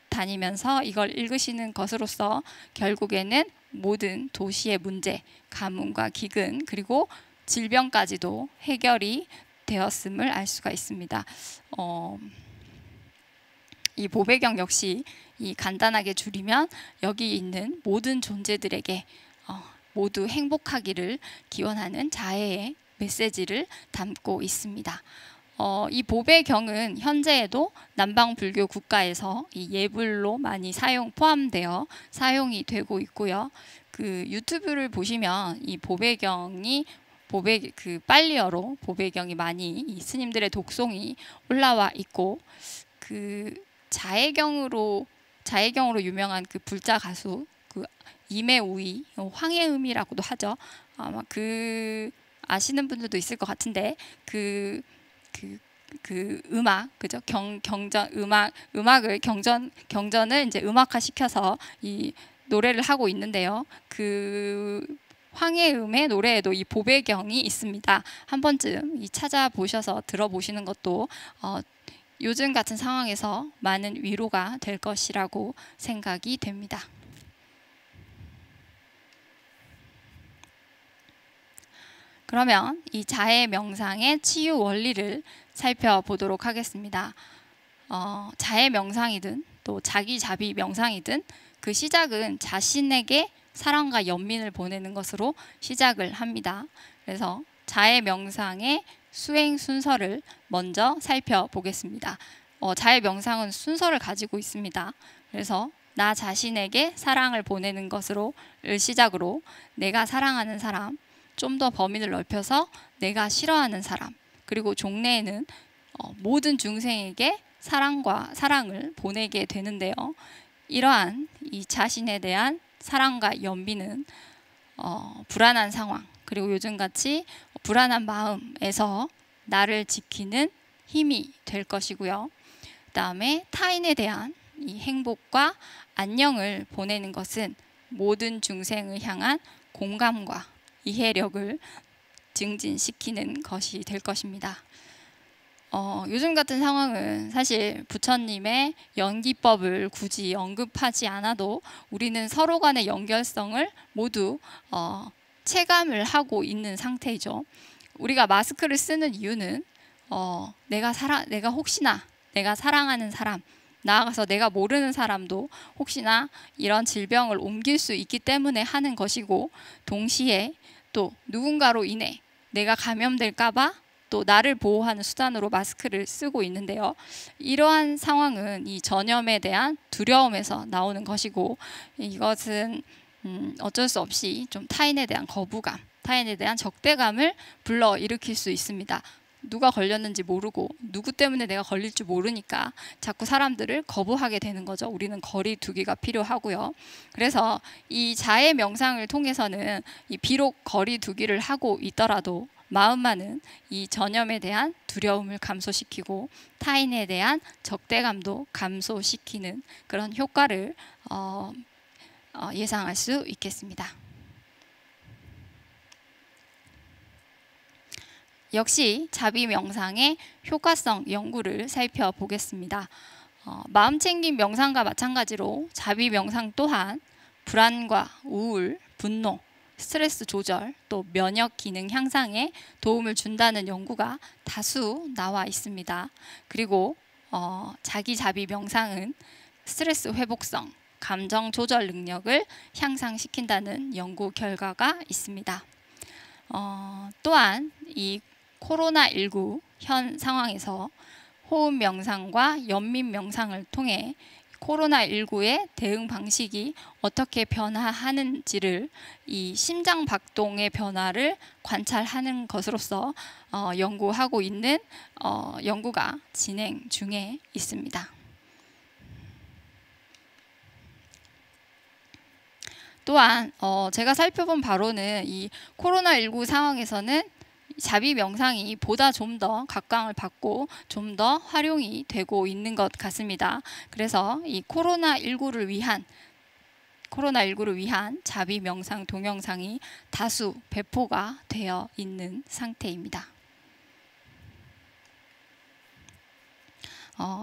다니면서 이걸 읽으시는 것으로서 결국에는 모든 도시의 문제, 가뭄과 기근 그리고 질병까지도 해결이 되었음을 알 수가 있습니다. 이 보배경 역시 이 간단하게 줄이면 여기 있는 모든 존재들에게 모두 행복하기를 기원하는 자해의 메시지를 담고 있습니다. 이 보배경은 현재에도 남방 불교 국가에서 이 예불로 많이 포함되어 사용이 되고 있고요. 그 유튜브를 보시면 이 보배경이 빨리어로 보배경이 많이 이 스님들의 독송이 올라와 있고, 그 자해경으로 유명한 그 불자 가수 그 임해우이, 황해음이라고도 하죠. 아마 아시는 분들도 있을 것 같은데 그 음악, 그죠? 음악을 경전을 이제 음악화 시켜서 이 노래를 하고 있는데요. 그 황해음의 노래에도 이 보배경이 있습니다. 한 번쯤 찾아보셔서 들어보시는 것도 요즘 같은 상황에서 많은 위로가 될 것이라고 생각이 됩니다. 그러면 이 자해 명상의 치유 원리를 살펴보도록 하겠습니다. 자해 명상이든 또 자기자비 명상이든 그 시작은 자신에게 사랑과 연민을 보내는 것으로 시작을 합니다. 그래서 자해 명상의 수행 순서를 먼저 살펴보겠습니다. 자해 명상은 순서를 가지고 있습니다. 그래서 나 자신에게 사랑을 보내는 것으로 시작으로 내가 사랑하는 사람, 좀 더 범위를 넓혀서 내가 싫어하는 사람, 그리고 종래에는 모든 중생에게 사랑을 보내게 되는데요. 이러한 이 자신에 대한 사랑과 연민은 불안한 상황, 그리고 요즘같이 불안한 마음에서 나를 지키는 힘이 될 것이고요. 그 다음에 타인에 대한 이 행복과 안녕을 보내는 것은 모든 중생을 향한 공감과 이해력을 증진시키는 것이 될 것입니다. 요즘 같은 상황은 사실 부처님의 연기법을 굳이 언급하지 않아도 우리는 서로 간의 연결성을 모두 체감을 하고 있는 상태이죠. 우리가 마스크를 쓰는 이유는 내가 혹시나 내가 사랑하는 사람, 나아가서 내가 모르는 사람도 혹시나 이런 질병을 옮길 수 있기 때문에 하는 것이고, 동시에 또 누군가로 인해 내가 감염될까 봐 또 나를 보호하는 수단으로 마스크를 쓰고 있는데요. 이러한 상황은 이 전염에 대한 두려움에서 나오는 것이고, 이것은 어쩔 수 없이 좀 타인에 대한 거부감, 타인에 대한 적대감을 불러일으킬 수 있습니다. 누가 걸렸는지 모르고 누구 때문에 내가 걸릴 줄 모르니까 자꾸 사람들을 거부하게 되는 거죠. 우리는 거리 두기가 필요하고요. 그래서 이 자해 명상을 통해서는 비록 거리 두기를 하고 있더라도 마음만은 이 전염에 대한 두려움을 감소시키고 타인에 대한 적대감도 감소시키는 그런 효과를 예상할 수 있겠습니다. 역시 자비 명상의 효과성 연구를 살펴보겠습니다. 마음챙김 명상과 마찬가지로 자비 명상 또한 불안과 우울, 분노, 스트레스 조절, 또 면역 기능 향상에 도움을 준다는 연구가 다수 나와 있습니다. 그리고 자기 자비 명상은 스트레스 회복성, 감정 조절 능력을 향상시킨다는 연구 결과가 있습니다. 또한 이 코로나19 현 상황에서 호흡 명상과 연민 명상을 통해 코로나19의 대응 방식이 어떻게 변화하는지를 이 심장 박동의 변화를 관찰하는 것으로서 연구하고 있는 연구가 진행 중에 있습니다. 또한 제가 살펴본 바로는 이 코로나19 상황에서는 자비 명상이 보다 좀 더 각광을 받고 좀 더 활용이 되고 있는 것 같습니다. 그래서 이 코로나19를 위한 자비 명상 동영상이 다수 배포가 되어 있는 상태입니다.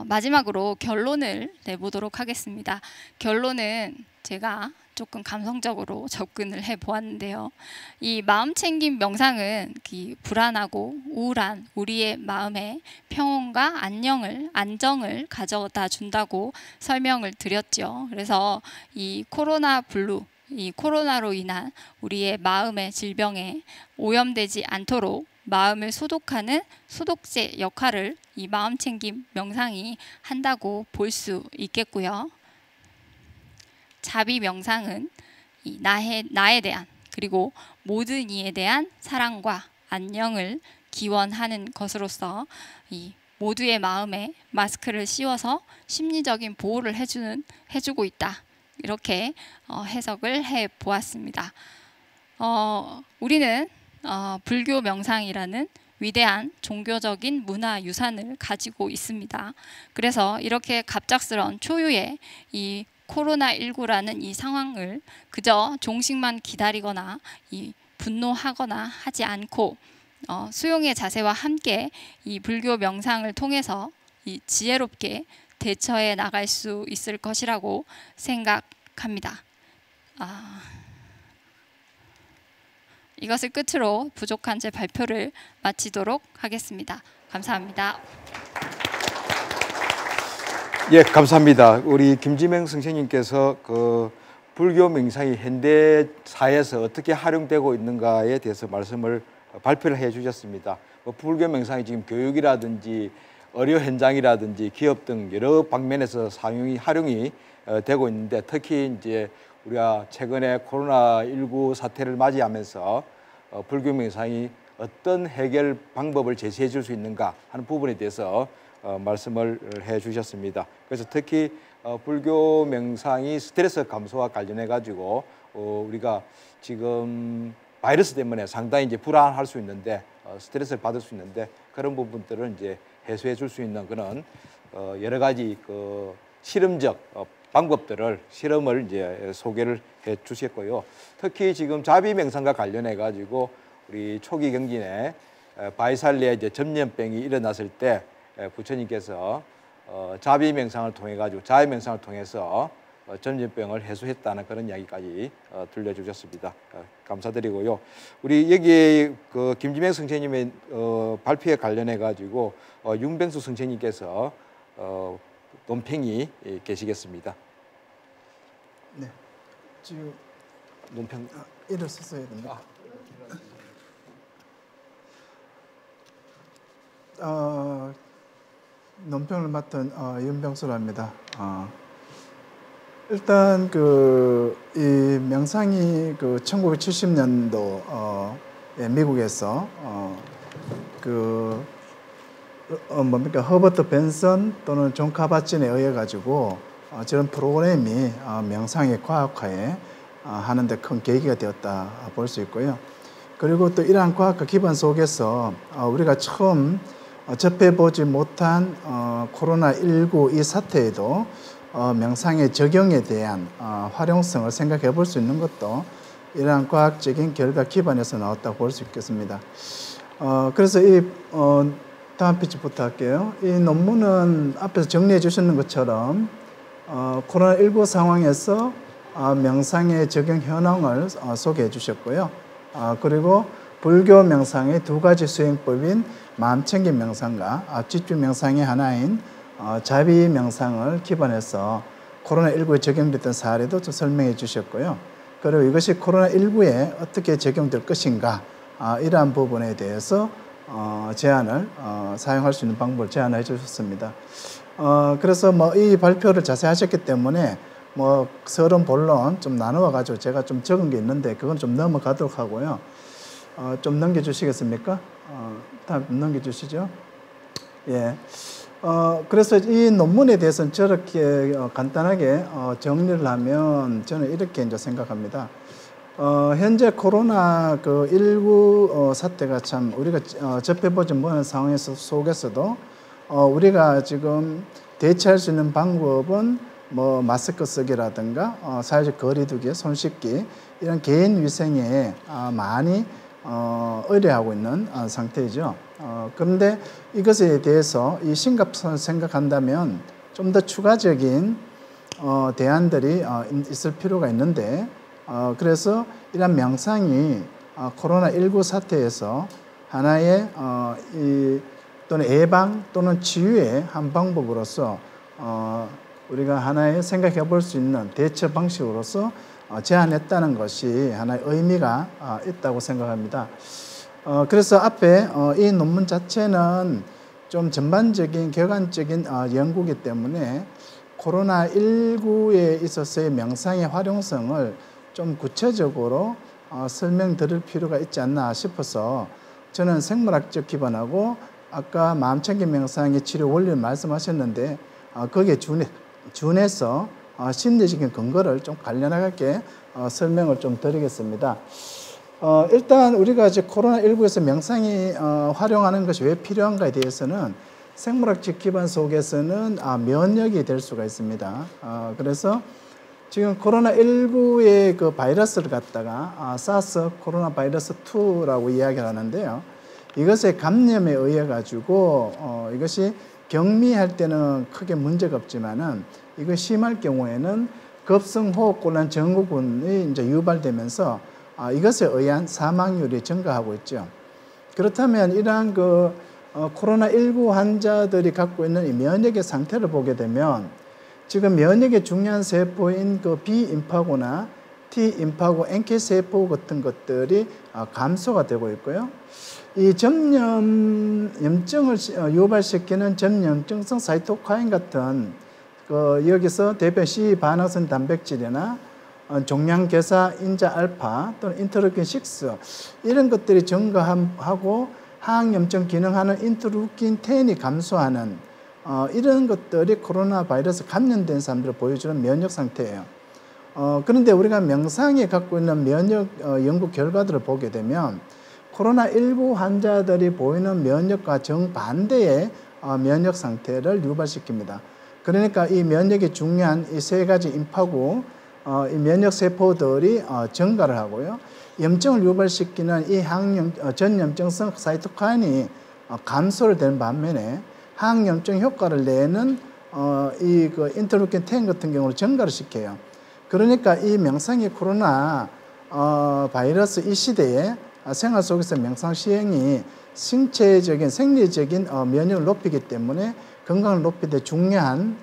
마지막으로 결론을 내보도록 하겠습니다. 결론은 제가 조금 감성적으로 접근을 해보았는데요. 이 마음챙김 명상은 불안하고 우울한 우리의 마음에 평온과 안정을 가져다 준다고 설명을 드렸죠. 그래서 이 코로나 블루, 이 코로나로 인한 우리의 마음의 질병에 오염되지 않도록 마음을 소독하는 소독제 역할을 이 마음챙김 명상이 한다고 볼 수 있겠고요. 자비 명상은 이 나에 대한 그리고 모든 이에 대한 사랑과 안녕을 기원하는 것으로서 이 모두의 마음에 마스크를 씌워서 심리적인 보호를 해주고 있다. 이렇게 해석을 해보았습니다. 우리는 불교 명상이라는 위대한 종교적인 문화 유산을 가지고 있습니다. 그래서 이렇게 갑작스러운 초유의 이 코로나19라는 이 상황을 그저 종식만 기다리거나 분노하거나 하지 않고 수용의 자세와 함께 이 불교 명상을 통해서 이 지혜롭게 대처해 나갈 수 있을 것이라고 생각합니다. 이것을 끝으로 부족한 제 발표를 마치도록 하겠습니다. 감사합니다. 예, 감사합니다. 우리 김지명 선생님께서 그 불교 명상이 현대 사회에서 어떻게 활용되고 있는가에 대해서 발표를 해주셨습니다. 불교 명상이 지금 교육이라든지 의료 현장이라든지 기업 등 여러 방면에서 활용이 되고 있는데, 특히 이제 우리가 최근에 코로나19 사태를 맞이하면서 불교 명상이 어떤 해결 방법을 제시해 줄 수 있는가 하는 부분에 대해서 말씀을 해 주셨습니다. 그래서 특히 불교 명상이 스트레스 감소와 관련해 가지고 우리가 지금 바이러스 때문에 상당히 이제 불안할 수 있는데, 스트레스를 받을 수 있는데, 그런 부분들을 이제 해소해 줄 수 있는 그런 여러 가지 그 실험적 방법들을 실험을 이제 소개를 해 주셨고요. 특히 지금 자비 명상과 관련해 가지고 우리 초기 경진에 바이살리에 이제 전염병이 일어났을 때 부처님께서 자비명상을 통해서 전염병을 해소했다는 그런 이야기까지 들려주셨습니다. 감사드리고요. 우리 여기 그 김지명 선생님의 발표에 관련해 가지고 윤병수 선생님께서 논평이 계시겠습니다. 네, 지금 논평 일어섰어야 된다. 논평을 맡은 윤병수랍니다. 일단 이 명상이 1970년도 미국에서 허버트 벤슨 또는 존 카바친에 의해 가지고 저런 프로그램이 명상의 과학화에 하는데 큰 계기가 되었다 볼 수 있고요. 그리고 또 이러한 과학과 기반 속에서 우리가 처음 접해보지 못한 코로나19 이 사태에도 명상의 적용에 대한 활용성을 생각해 볼 수 있는 것도 이러한 과학적인 결과 기반에서 나왔다고 볼 수 있겠습니다. 그래서 다음 페이지부터 할게요. 이 논문은 앞에서 정리해 주시는 것처럼 코로나19 상황에서 명상의 적용 현황을 소개해 주셨고요. 그리고 불교 명상의 두 가지 수행법인 마음챙김 명상과 집중 명상의 하나인 자비 명상을 기반해서 코로나19에 적용됐던 사례도 좀 설명해 주셨고요. 그리고 이것이 코로나19에 어떻게 적용될 것인가 이러한 부분에 대해서 제안을 사용할 수 있는 방법을 제안해 주셨습니다. 그래서 이 발표를 자세히 하셨기 때문에 서론 본론 좀 나누어 가지고 제가 좀 적은 게 있는데 그건 좀 넘어가도록 하고요. 좀 넘겨주시겠습니까? 다음 넘겨주시죠. 예. 그래서 이 논문에 대해서는 저렇게 간단하게 정리를 하면 저는 이렇게 이제 생각합니다. 현재 코로나 19 사태가 참 우리가 접해보지 못한 상황 속에서도 우리가 지금 대처할 수 있는 방법은 마스크 쓰기라든가 사회적 거리두기, 손 씻기 이런 개인 위생에 많이 의뢰하고 있는 상태이죠. 그런데 이것에 대해서 이 심각성을 생각한다면 좀 더 추가적인 대안들이 있을 필요가 있는데 그래서 이런 명상이 코로나19 사태에서 하나의 또는 예방 또는 치유의 한 방법으로서 우리가 하나의 생각해 볼 수 있는 대처 방식으로서 제안했다는 것이 하나의 의미가 있다고 생각합니다. 그래서 앞에 이 논문 자체는 좀 전반적인 객관적인 연구이기 때문에 코로나19에 있어서의 명상의 활용성을 좀 구체적으로 설명드릴 필요가 있지 않나 싶어서 저는 생물학적 기반하고 아까 마음챙김 명상의 치료 원리를 말씀하셨는데 거기에 준해서 심리적인 근거를 좀 관련하게 설명을 좀 드리겠습니다. 일단 우리가 이제 코로나19에서 명상이 활용하는 것이 왜 필요한가에 대해서는 생물학적 기반 속에서는 면역이 될 수가 있습니다. 그래서 지금 코로나19의 그 바이러스를 갖다가 사스 코로나 바이러스 2라고 이야기를 하는데요. 이것의 감염에 의해 가지고 이것이 경미할 때는 크게 문제가 없지만은 이거 심할 경우에는 급성호흡곤란 증후군이 이제 유발되면서 이것에 의한 사망률이 증가하고 있죠. 그렇다면 이러한 코로나19 환자들이 갖고 있는 이 면역의 상태를 보게 되면 지금 면역의 중요한 세포인 B임파고나 T임파고, NK세포 같은 것들이 감소가 되고 있고요. 이 염증을 유발시키는 전염증성 사이토카인 같은 여기서 대표 C 반응성 단백질이나 종양계사 인자 알파 또는 인터루킨 6 이런 것들이 증가하고 항염증 기능하는 인터루킨 10이 감소하는 이런 것들이 코로나 바이러스 감염된 사람들을 보여주는 면역 상태예요. 그런데 우리가 명상에 갖고 있는 면역 연구 결과들을 보게 되면 코로나19 환자들이 보이는 면역과 정반대의 면역 상태를 유발시킵니다. 그러니까 이 면역이 중요한 이 세 가지 임파고 이 면역 세포들이 증가를 하고요. 염증을 유발시키는 이 전염증성 사이토카인이 감소를 되는 반면에 항염증 효과를 내는 이 그 인터루킨 10 같은 경우를 증가를 시켜요. 그러니까 이 명상이 코로나 바이러스 이 시대에 생활 속에서 명상 시행이 신체적인 생리적인 면역을 높이기 때문에 건강을 높이는 데 중요한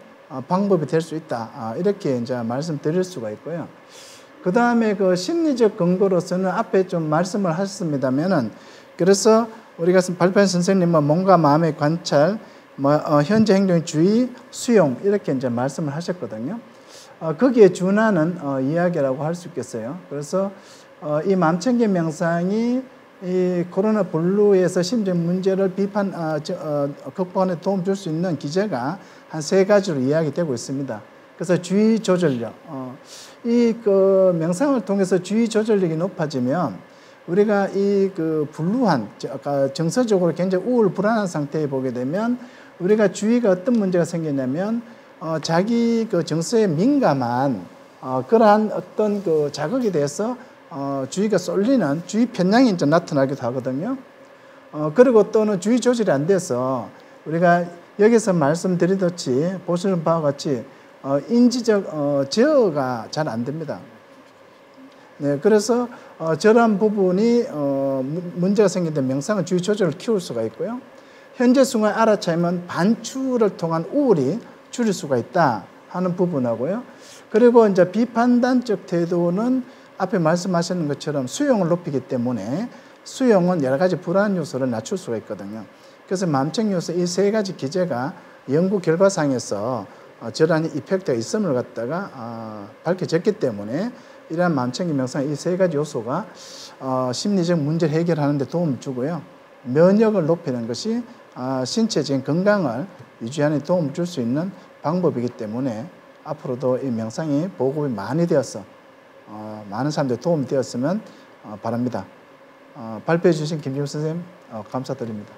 방법이 될 수 있다. 이렇게 이제 말씀드릴 수가 있고요. 그 다음에 그 심리적 근거로서는 앞에 좀 말씀을 하셨습니다면은 그래서 우리가 발표한 선생님은 몸과 마음의 관찰, 현재 행동 주의, 수용 이렇게 이제 말씀을 하셨거든요. 거기에 준하는 이야기라고 할 수 있겠어요. 그래서 이 맘챙기 명상이 이 코로나 블루에서 심리적 문제를 극복하는 데 도움 줄 수 있는 기제가 한 3가지로 이야기되고 있습니다. 그래서 주의 조절력, 이 그 명상을 통해서 주의 조절력이 높아지면 우리가 이 그 불루한, 정서적으로 굉장히 우울 불안한 상태에 보게 되면 우리가 주의가 어떤 문제가 생기냐면 자기 그 정서에 민감한 그러한 어떤 그 자극에 대해서 주의가 쏠리는 주의 편향이 이제 나타나기도 하거든요. 그리고 또는 주의 조절이 안 돼서 우리가 여기서 말씀드리듯이 보시는 바와 같이 인지적 제어가 잘 안 됩니다. 네, 그래서 저러한 부분이 문제가 생길 때 명상은 주의 조절을 키울 수가 있고요. 현재 순간 알아차리면 반추를 통한 우울이 줄일 수가 있다 하는 부분하고요. 그리고 이제 비판단적 태도는 앞에 말씀하시는 것처럼 수용을 높이기 때문에 수용은 여러 가지 불안 요소를 낮출 수가 있거든요. 그래서 맘챙 요소 이 3가지 기제가 연구 결과상에서 저러한 이펙트가 있음을 갖다가 밝혀졌기 때문에 이러한 맘챙기 명상 이 3가지 요소가 심리적 문제를 해결하는 데 도움을 주고요. 면역을 높이는 것이 신체적인 건강을 유지하는 데 도움을 줄 수 있는 방법이기 때문에 앞으로도 이 명상이 보급이 많이 되어서 많은 사람들이 도움이 되었으면 바랍니다. 발표해 주신 김지웅 선생님 감사드립니다.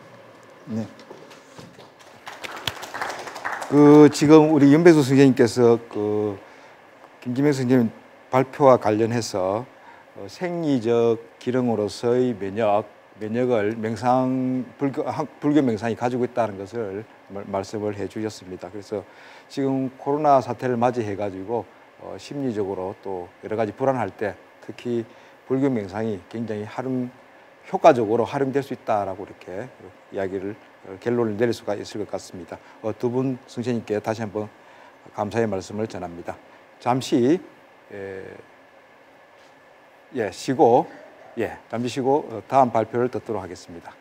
네. 지금 우리 윤백수 선생님께서 김지명 선생님 발표와 관련해서 생리적 기능으로서의 면역을 불교 명상이 가지고 있다는 것을 말씀을 해 주셨습니다. 그래서 지금 코로나 사태를 맞이해 가지고 심리적으로 또 여러 가지 불안할 때 특히 불교 명상이 굉장히 효과적으로 활용될 수 있다라고 이렇게 결론을 내릴 수가 있을 것 같습니다. 두 분 선생님께 다시 한번 감사의 말씀을 전합니다. 잠시 쉬고 다음 발표를 듣도록 하겠습니다.